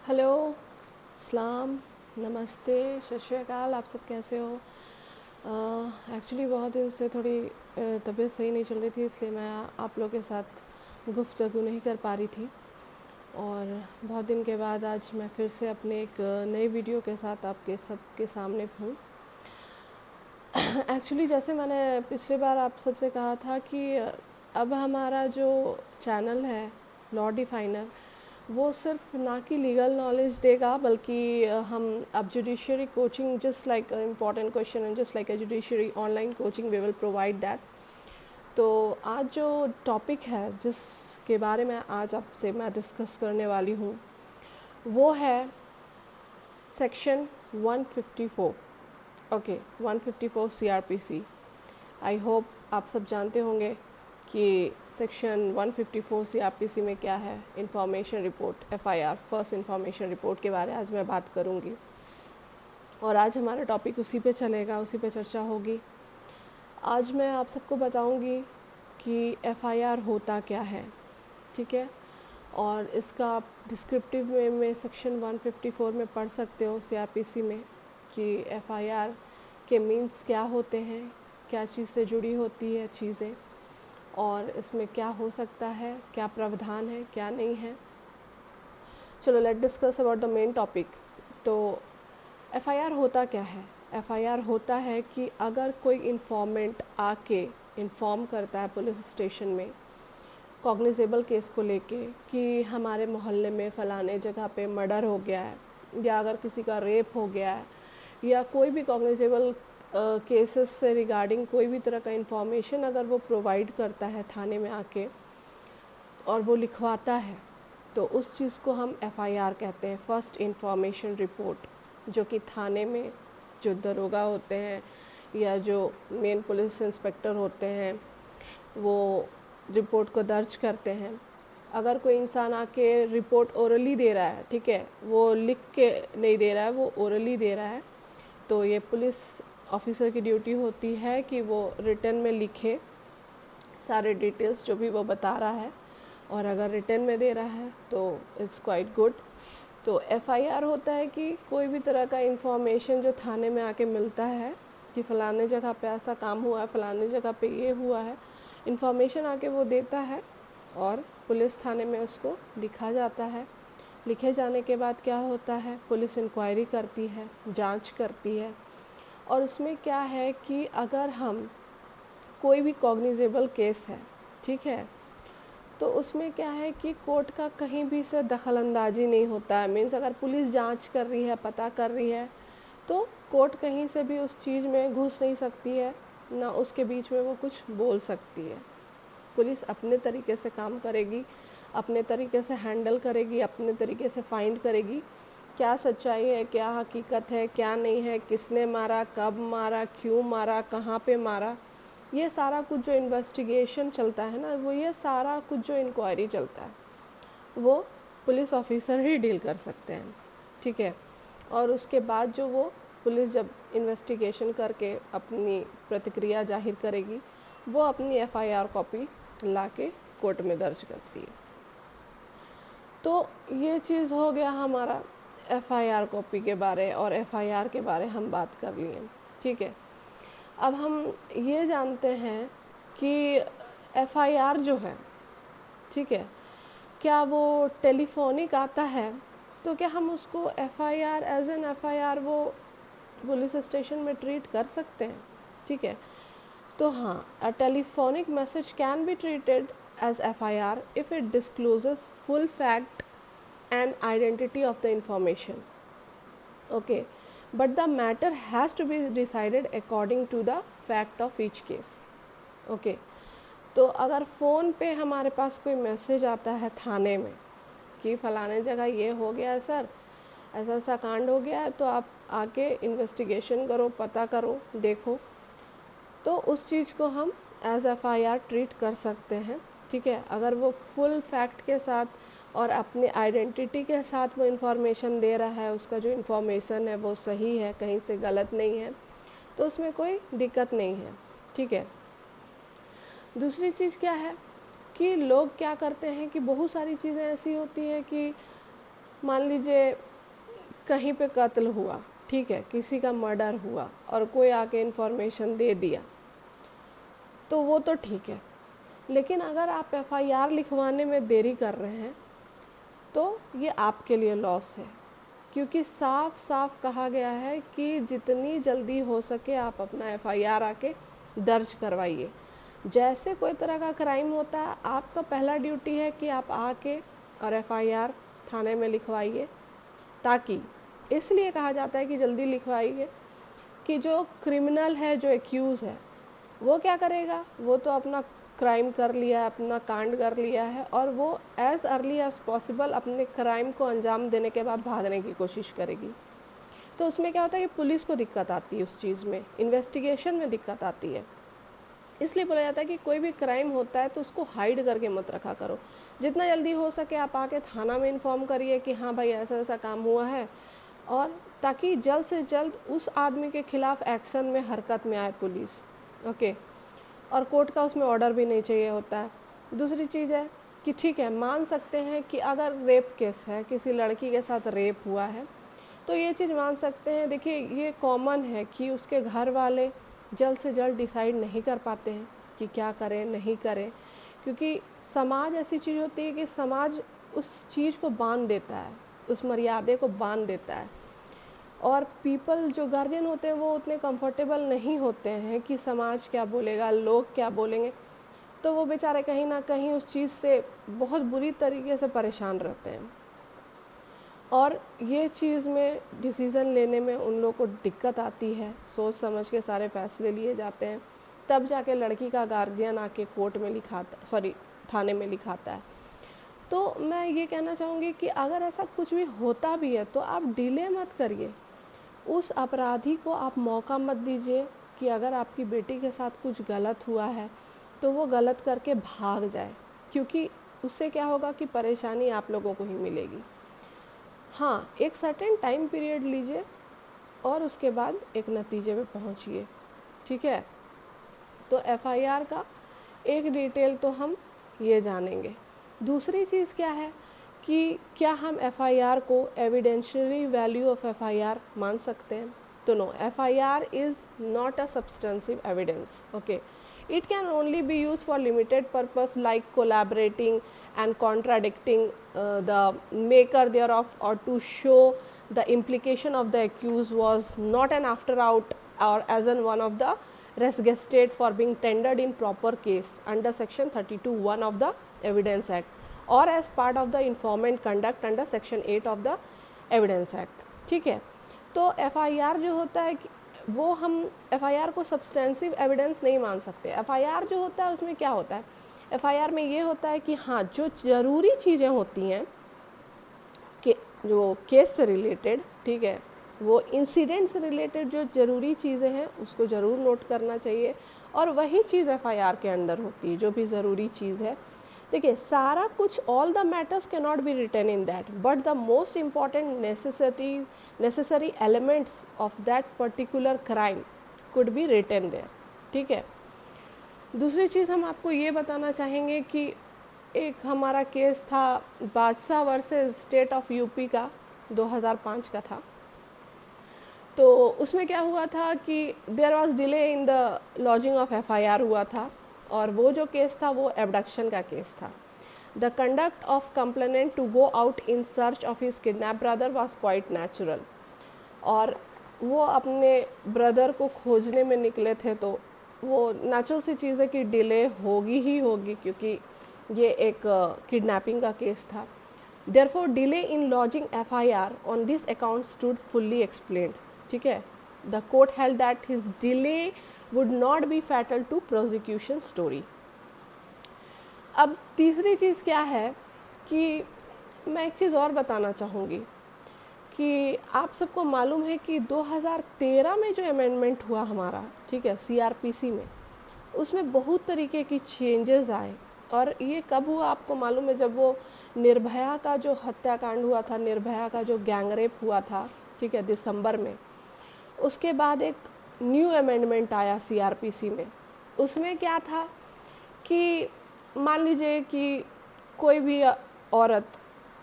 Hello, सलाम, नमस्ते, सत श्री अकाल। आप सब कैसे हो? एक्चुअली बहुत दिन से थोड़ी तबीयत सही नहीं चल रही थी, इसलिए मैं आप लोगों के साथ गुफ्तगू नहीं कर पा रही थी। और बहुत दिन के बाद आज मैं फिर से अपने एक नई वीडियो के साथ आपके सबके सामने हूँ। एक्चुअली जैसे मैंने पिछली बार आप सबसे कहा था कि अब हमारा जो चैनल है लॉ डिफाइनर, वो सिर्फ ना कि लीगल नॉलेज देगा, बल्कि हम अब judiciary coaching just like important question and just like a judiciary online coaching we will provide that. तो आज जो टॉपिक है जिसके बारे में आज आपसे मैं डिस्कस करने वाली हूँ, वो है section 154। Okay, 154 CRPC। I hope आप सब जानते होंगे कि सेक्शन 154 CRPC में क्या है। Information report, FIR, first information report के बारे में आज मैं बात करूँगी। और आज हमारा टॉपिक उसी पे चलेगा, उसी पे चर्चा होगी। आज मैं आप सबको बताऊँगी कि FIR होता क्या है, ठीक है। और इसका आप डिस्क्रिप्टिव में सेक्शन 154 में पढ़ सकते हो CRPC में कि FIR के मीन्स क्या होते हैं, क्या चीज़ से जुड़ी होती है चीज़ें, और इसमें क्या हो सकता है, क्या प्रावधान है, क्या नहीं है। चलो let discuss about the main topic. तो FIR होता क्या है? FIR होता है कि अगर कोई इन्फॉर्मेंट आके इन्फॉर्म करता है पुलिस स्टेशन में कॉग्निजेबल केस को लेके कि हमारे मोहल्ले में फ़लाने जगह पे मर्डर हो गया है, या अगर किसी का रेप हो गया है, या कोई भी कॉग्निजेबल केसेस से रिगार्डिंग कोई भी तरह का इन्फॉर्मेशन अगर वो प्रोवाइड करता है थाने में आके और वो लिखवाता है, तो उस चीज़ को हम FIR कहते हैं, फर्स्ट इंफॉर्मेशन रिपोर्ट। जो कि थाने में जो दरोगा होते हैं या जो मेन पुलिस इंस्पेक्टर होते हैं, वो रिपोर्ट को दर्ज करते हैं। अगर कोई इंसान आके रिपोर्ट ओरली दे रहा है, ठीक है, वो लिख के नहीं दे रहा है, वो ओरली दे रहा है, तो ये पुलिस ऑफिसर की ड्यूटी होती है कि वो रिटन में लिखे सारे डिटेल्स जो भी वो बता रहा है। और अगर रिटन में दे रहा है तो इट्स क्वाइट गुड। तो FIR होता है कि कोई भी तरह का इंफॉर्मेशन जो थाने में आके मिलता है कि फ़लाने जगह पे ऐसा काम हुआ है, फ़लाने जगह पे ये हुआ है, इन्फॉर्मेशन आके वो देता है और पुलिस थाने में उसको लिखा जाता है। लिखे जाने के बाद क्या होता है, पुलिस इंक्वायरी करती है, जांच करती है। और उसमें क्या है कि अगर हम कोई भी कॉग्निजेबल केस है, ठीक है, तो उसमें क्या है कि कोर्ट का कहीं भी से दखल अंदाजी नहीं होता है। मीन्स अगर पुलिस जांच कर रही है, पता कर रही है, तो कोर्ट कहीं से भी उस चीज़ में घुस नहीं सकती है, ना उसके बीच में वो कुछ बोल सकती है। पुलिस अपने तरीके से काम करेगी, अपने तरीके से हैंडल करेगी, अपने तरीके से फाइंड करेगी क्या सच्चाई है, क्या हकीकत है, क्या नहीं है, किसने मारा, कब मारा, क्यों मारा, कहाँ पे मारा। ये सारा कुछ जो इन्वेस्टिगेशन चलता है ना, वो ये सारा कुछ जो इंक्वायरी चलता है, वो पुलिस ऑफिसर ही डील कर सकते हैं, ठीक है। और उसके बाद जो वो पुलिस जब इन्वेस्टिगेशन करके अपनी प्रतिक्रिया जाहिर करेगी, वो अपनी FIR कॉपी ला के कोर्ट में दर्ज करती है। तो ये चीज़ हो गया हमारा FIR कॉपी के बारे, और FIR के बारे हम बात कर लिए, ठीक है। अब हम ये जानते हैं कि FIR जो है, ठीक है, क्या वो टेलीफोनिक आता है, तो क्या हम उसको FIR एज एन FIR वो पुलिस स्टेशन में ट्रीट कर सकते हैं, ठीक है। तो हाँ, a telephonic message can be treated as FIR if it discloses full fact and identity of the information, okay, but the matter has to be decided according to the fact of each case, okay। तो अगर phone पे हमारे पास कोई message आता है थाने में कि फ़लाने जगह ये हो गया है सर, ऐसा ऐसा कांड हो गया है, तो आप आके इन्वेस्टिगेशन करो, पता करो, देखो, तो उस चीज़ को हम एज FIR ट्रीट कर सकते हैं, ठीक है। अगर वो फुल फैक्ट के साथ और अपनी आइडेंटिटी के साथ वो इन्फॉर्मेशन दे रहा है, उसका जो इन्फॉर्मेशन है वो सही है, कहीं से गलत नहीं है, तो उसमें कोई दिक्कत नहीं है, ठीक है। दूसरी चीज़ क्या है कि लोग क्या करते हैं कि बहुत सारी चीज़ें ऐसी होती हैं कि मान लीजिए कहीं पे कत्ल हुआ, ठीक है, किसी का मर्डर हुआ और कोई आके इन्फॉर्मेशन दे दिया, तो वो तो ठीक है। लेकिन अगर आप एफआईआर लिखवाने में देरी कर रहे हैं तो ये आपके लिए लॉस है, क्योंकि साफ साफ कहा गया है कि जितनी जल्दी हो सके आप अपना एफआईआर आके दर्ज करवाइए। जैसे कोई तरह का क्राइम होता है, आपका पहला ड्यूटी है कि आप आके और एफआईआर थाने में लिखवाइए, ताकि इसलिए कहा जाता है कि जल्दी लिखवाइए कि जो क्रिमिनल है, जो एक्यूज़ है, वो क्या करेगा, वो तो अपना क्राइम कर लिया है, अपना कांड कर लिया है, और वो एज़ अर्ली एज़ पॉसिबल अपने क्राइम को अंजाम देने के बाद भागने की कोशिश करेगी। तो उसमें क्या होता है कि पुलिस को दिक्कत आती है, उस चीज़ में इन्वेस्टिगेशन में दिक्कत आती है। इसलिए बोला जाता है कि कोई भी क्राइम होता है तो उसको हाइड करके मत रखा करो। जितना जल्दी हो सके आप आके थाना में इन्फॉर्म करिए कि हाँ भाई ऐसा ऐसा काम हुआ है, और ताकि जल्द से जल्द उस आदमी के खिलाफ एक्शन में, हरकत में आए पुलिस। ओके। और कोर्ट का उसमें ऑर्डर भी नहीं चाहिए होता है। दूसरी चीज़ है कि ठीक है, मान सकते हैं कि अगर रेप केस है, किसी लड़की के साथ रेप हुआ है, तो ये चीज़ मान सकते हैं। देखिए, ये कॉमन है कि उसके घर वाले जल्द से जल्द डिसाइड नहीं कर पाते हैं कि क्या करें नहीं करें, क्योंकि समाज ऐसी चीज़ होती है कि समाज उस चीज़ को बांध देता है, उस मर्यादे को बांध देता है, और पीपल जो गार्जियन होते हैं वो उतने कंफर्टेबल नहीं होते हैं कि समाज क्या बोलेगा, लोग क्या बोलेंगे, तो वो बेचारे कहीं ना कहीं उस चीज़ से बहुत बुरी तरीके से परेशान रहते हैं। और ये चीज़ में डिसीज़न लेने में उन लोग को दिक्कत आती है, सोच समझ के सारे फैसले लिए जाते हैं, तब जाके लड़की का गार्जियन आके कोर्ट में थाने में लिखाता है। तो मैं ये कहना चाहूँगी कि अगर ऐसा कुछ भी होता भी है तो आप डिले मत करिए, उस अपराधी को आप मौका मत दीजिए कि अगर आपकी बेटी के साथ कुछ गलत हुआ है तो वो गलत करके भाग जाए, क्योंकि उससे क्या होगा कि परेशानी आप लोगों को ही मिलेगी। हाँ, एक सर्टेन टाइम पीरियड लीजिए और उसके बाद एक नतीजे पे पहुँचिए, ठीक है। तो एफआईआर का एक डिटेल तो हम ये जानेंगे। दूसरी चीज़ क्या है कि क्या हम एफआईआर को एविडेंशियरी वैल्यू ऑफ एफआईआर मान सकते हैं? तो no, FIR is not a substantive evidence. Okay, it can only be used for limited purpose like collaborating and contradicting the maker thereof, or to show the implication of the accused was not an after out or as an one of the res gestate for being tendered in proper case under section 32(1) of the evidence act or as part of the informant conduct under section 8 of the evidence act। ठीक है, तो FIR जो होता है वो हम FIR को substantive evidence नहीं मान सकते। एफआईआर जो होता है उसमें क्या होता है, एफआईआर में ये होता है कि हाँ, जो ज़रूरी चीज़ें होती हैं कि जो केस से रिलेटेड, ठीक है, वो इंसिडेंट से रिलेटेड जो ज़रूरी चीज़ें हैं उसको ज़रूर नोट करना चाहिए, और वही चीज़ एफआईआर के अंदर होती है जो भी ज़रूरी चीज़ है। देखिए, सारा कुछ, all the matters can not be written in that, but the most important necessary elements of that particular crime could be written there. ठीक है। दूसरी चीज़ हम आपको ये बताना चाहेंगे कि एक हमारा केस था Badshah versus state of UP का, 2005 का था। तो उसमें क्या हुआ था कि there was delay in the lodging of FIR हुआ था, और वो जो केस था वो एबडक्शन का केस था। The conduct of complainant to go out in search of his kidnap brother was quite natural, और वो अपने ब्रदर को खोजने में निकले थे, तो वो नेचुरल सी चीज़ है कि डिले होगी ही होगी, क्योंकि ये एक किडनैपिंग का केस था। Therefore delay in lodging FIR on this account stood fully explained. ठीक है, the court held that his delay would not be fatal to prosecution story. अब तीसरी चीज़ क्या है कि मैं एक चीज़ और बताना चाहूँगी कि आप सबको मालूम है कि 2013 में जो अमेंडमेंट हुआ हमारा, ठीक है, सीआरपीसी में, उसमें बहुत तरीके की चेंजेस आए। और ये कब हुआ आपको मालूम है? जब वो निर्भया का जो हत्याकांड हुआ था, निर्भया का जो गैंगरेप हुआ था, ठीक है, दिसंबर में, उसके बाद एक न्यू अमेंडमेंट आया सीआरपीसी में। उसमें क्या था कि मान लीजिए कि कोई भी औरत,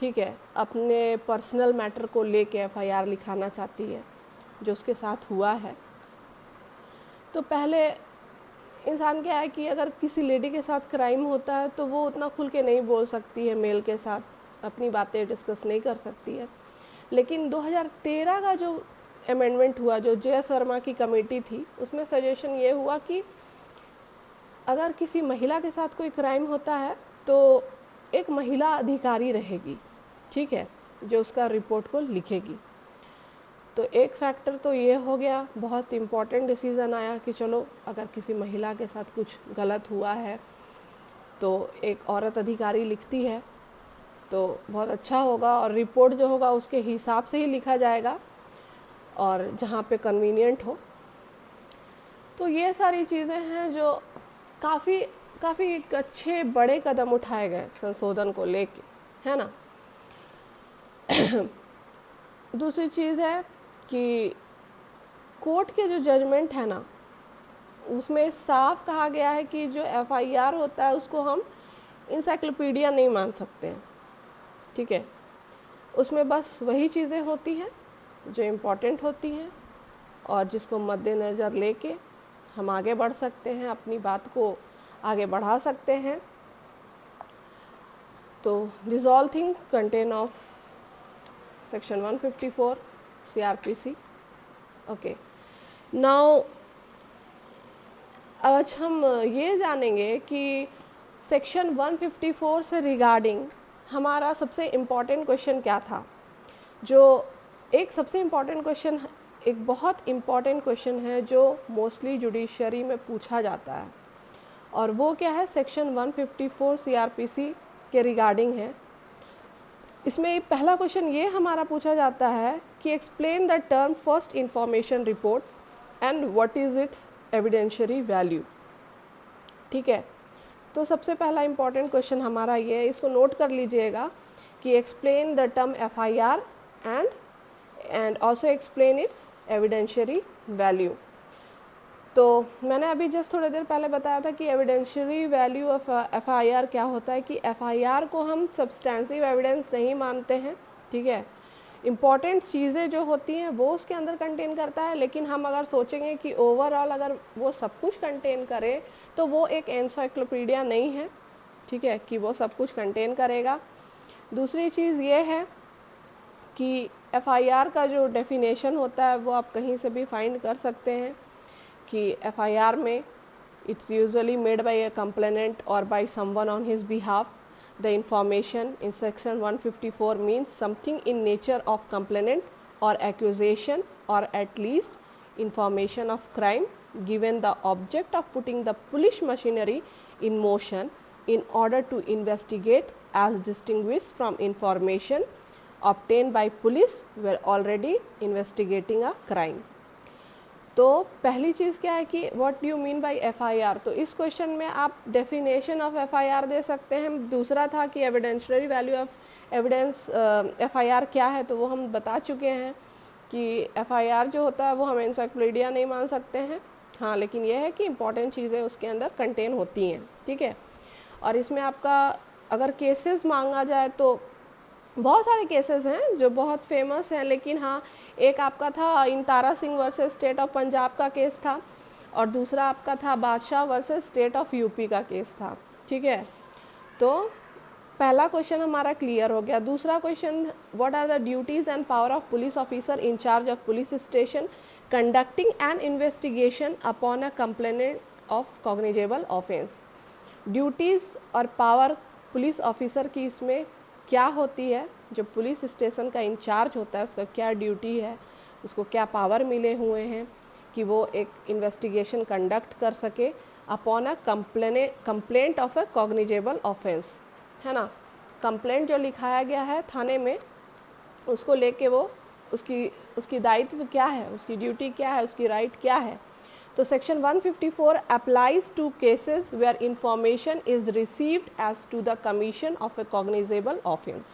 ठीक है, अपने पर्सनल मैटर को लेके एफआईआर लिखाना चाहती है जो उसके साथ हुआ है। तो पहले इंसान क्या है कि अगर किसी लेडी के साथ क्राइम होता है तो वो उतना खुल के नहीं बोल सकती है, मेल के साथ अपनी बातें डिस्कस नहीं कर सकती है। लेकिन 2013 का जो अमेंडमेंट हुआ, जो जे.एस. वर्मा की कमेटी थी, उसमें सजेशन ये हुआ कि अगर किसी महिला के साथ कोई क्राइम होता है तो एक महिला अधिकारी रहेगी, ठीक है, जो उसका रिपोर्ट को लिखेगी। तो एक फैक्टर तो ये हो गया, बहुत इम्पॉर्टेंट डिसीज़न आया कि चलो अगर किसी महिला के साथ कुछ गलत हुआ है तो एक औरत अधिकारी लिखती है तो बहुत अच्छा होगा, और रिपोर्ट जो होगा उसके हिसाब से ही लिखा जाएगा और जहाँ पे कन्वीनियंट हो। तो ये सारी चीज़ें हैं जो काफ़ी एक अच्छे बड़े कदम उठाए गए संशोधन को लेके, है ना। दूसरी चीज़ है कि कोर्ट के जो जजमेंट है ना, उसमें साफ कहा गया है कि जो एफआईआर होता है उसको हम इंसाइक्लोपीडिया नहीं मान सकते हैं, ठीक है। उसमें बस वही चीज़ें होती हैं जो इम्पोर्टेंट होती हैं और जिसको मद्देनज़र लेके हम आगे बढ़ सकते हैं, अपनी बात को आगे बढ़ा सकते हैं। तो this all thing contain of section 154 CRPC। Okay, now आज हम ये जानेंगे कि सेक्शन 154 से रिगार्डिंग हमारा सबसे इम्पॉर्टेंट क्वेश्चन क्या था। जो एक सबसे इम्पॉर्टेंट क्वेश्चन, एक बहुत इम्पॉर्टेंट क्वेश्चन है जो मोस्टली जुडिशरी में पूछा जाता है, और वो क्या है, सेक्शन 154 CRPC के रिगार्डिंग है। इसमें पहला क्वेश्चन ये हमारा पूछा जाता है कि explain the term first information report and what is it's evidentiary value, ठीक है। तो सबसे पहला इम्पॉर्टेंट क्वेश्चन हमारा ये है, इसको नोट कर लीजिएगा कि explain the term FIR and also explain it's evidentiary value. तो मैंने अभी जस्ट थोड़ी देर पहले बताया था कि एविडेंशियरी वैल्यू ऑफ एफआईआर क्या होता है, कि एफआईआर को हम सब्सटेंसिव एविडेंस नहीं मानते हैं, ठीक है। इम्पॉर्टेंट चीज़ें जो होती हैं वो उसके अंदर कंटेन करता है, लेकिन हम अगर सोचेंगे कि ओवरऑल अगर वो सब कुछ कंटेन करे तो वो एक एनसाइक्लोपीडिया नहीं है, ठीक है, कि वो सब कुछ कंटेन करेगा। दूसरी चीज़ ये है कि एफआईआर का जो डेफिनेशन होता है वो आप कहीं से भी फाइंड कर सकते हैं कि एफआईआर में it's usually made by a complainant और by someone on his behalf. The information in section 154 means something in nature of complaint or accusation, or at least information of crime given the object of putting the police machinery in motion in order to investigate, as distinguished from information obtained by police who were already investigating a crime। तो पहली चीज़ क्या है कि what do you mean by FIR. तो इस question में आप definition of FIR दे सकते हैं। दूसरा था कि evidentiary value of evidence FIR क्या है, तो वो हम बता चुके हैं कि एफआईआर जो होता है वो हम एनसाइक्लोपीडिया नहीं मान सकते हैं, हाँ, लेकिन यह है कि इंपॉर्टेंट चीज़ें उसके अंदर कंटेन होती हैं, ठीक है। और इसमें आपका अगर केसेस मांगा जाए तो बहुत सारे केसेस हैं जो बहुत फेमस हैं, लेकिन हाँ, एक आपका था Intara Singh versus state of Punjab का केस था, और दूसरा आपका था Badshah versus state of UP का केस था, ठीक है। तो पहला क्वेश्चन हमारा क्लियर हो गया। दूसरा question, what are the duties and power of police officer in charge of police station conducting an investigation upon a complainant of cognizable offence. Duties और पावर पुलिस ऑफिसर की इसमें क्या होती है, जो पुलिस स्टेशन का इंचार्ज होता है उसका क्या ड्यूटी है, उसको क्या पावर मिले हुए हैं कि वो एक इन्वेस्टिगेशन कंडक्ट कर सके upon a complaint of a cognizable offence, है ना। कंप्लेंट जो लिखाया गया है थाने में, उसको लेके वो उसकी दायित्व क्या है, उसकी ड्यूटी क्या है, उसकी राइट क्या है। तो section 154 applies to cases where information is received as to the commission of a cognizable offense,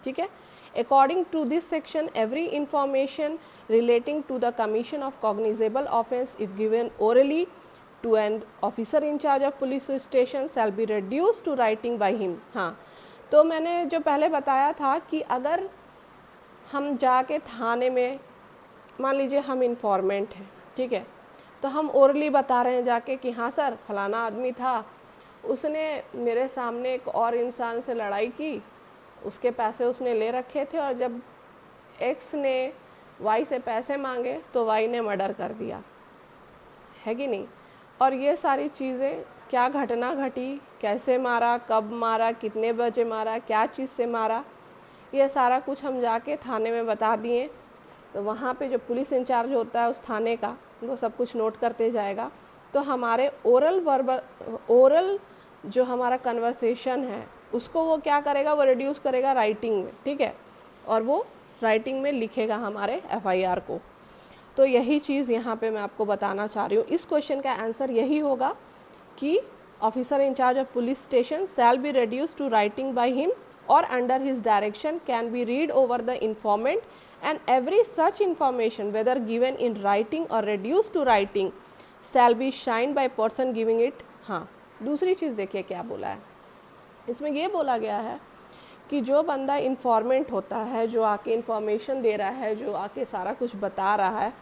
ठीक है। According to this section, every information relating to the commission of cognizable offense, if given orally to an officer in charge of police station, shall be reduced to writing by him। हाँ, तो मैंने जो पहले बताया था कि अगर हम जाके थाने में, मान लीजिए हम इन्फॉर्मेंट हैं, ठीक है, तो हम ओरली बता रहे हैं जाके कि हाँ सर फलाना आदमी था, उसने मेरे सामने एक और इंसान से लड़ाई की, उसके पैसे उसने ले रखे थे, और जब एक्स ने वाई से पैसे मांगे तो वाई ने मर्डर कर दिया, है कि नहीं। और ये सारी चीज़ें, क्या घटना घटी, कैसे मारा, कब मारा, कितने बजे मारा, क्या चीज़ से मारा, ये सारा कुछ हम जाके थाने में बता दिए। तो वहाँ पे जो पुलिस इंचार्ज होता है उस थाने का, वो सब कुछ नोट करते जाएगा। तो हमारे ओरल जो हमारा कन्वर्सेशन है उसको वो क्या करेगा, वो रिड्यूस करेगा राइटिंग में, ठीक है, और वो राइटिंग में लिखेगा हमारे एफआईआर को। तो यही चीज़ यहाँ पे मैं आपको बताना चाह रही हूँ। इस क्वेश्चन का आंसर यही होगा कि officer in charge of police station shall be reduced to writing by him or under his direction can be read over the informant, and every such information whether given in writing or reduced to writing shall be signed by person giving it। हाँ, दूसरी चीज़ देखिए क्या बोला है इसमें। ये बोला गया है कि जो बंदा इन्फॉर्मेंट होता है, जो आके इन्फॉर्मेशन दे रहा है, जो आके सारा कुछ बता रहा है,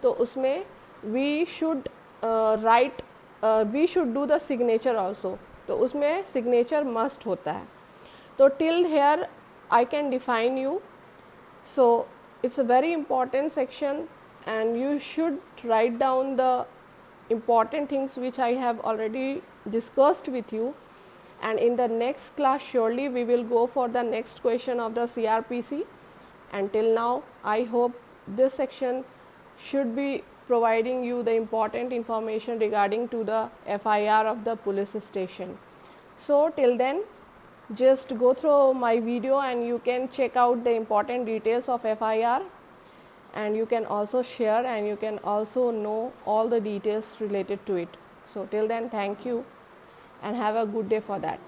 तो उसमें we should do the signature also. तो उसमें सिग्नेचर मस्ट होता है। तो till here I can define you. So it's a very important section and you should write down the important things which I have already discussed with you, and in the next class surely we will go for the next question of the CRPC. Until now I hope this section should be providing you the important information regarding to the FIR of the police station. So till then just go through my video and you can check out the important details of FIR, and you can also share and you can also know all the details related to it. So till then, thank you and have a good day for that.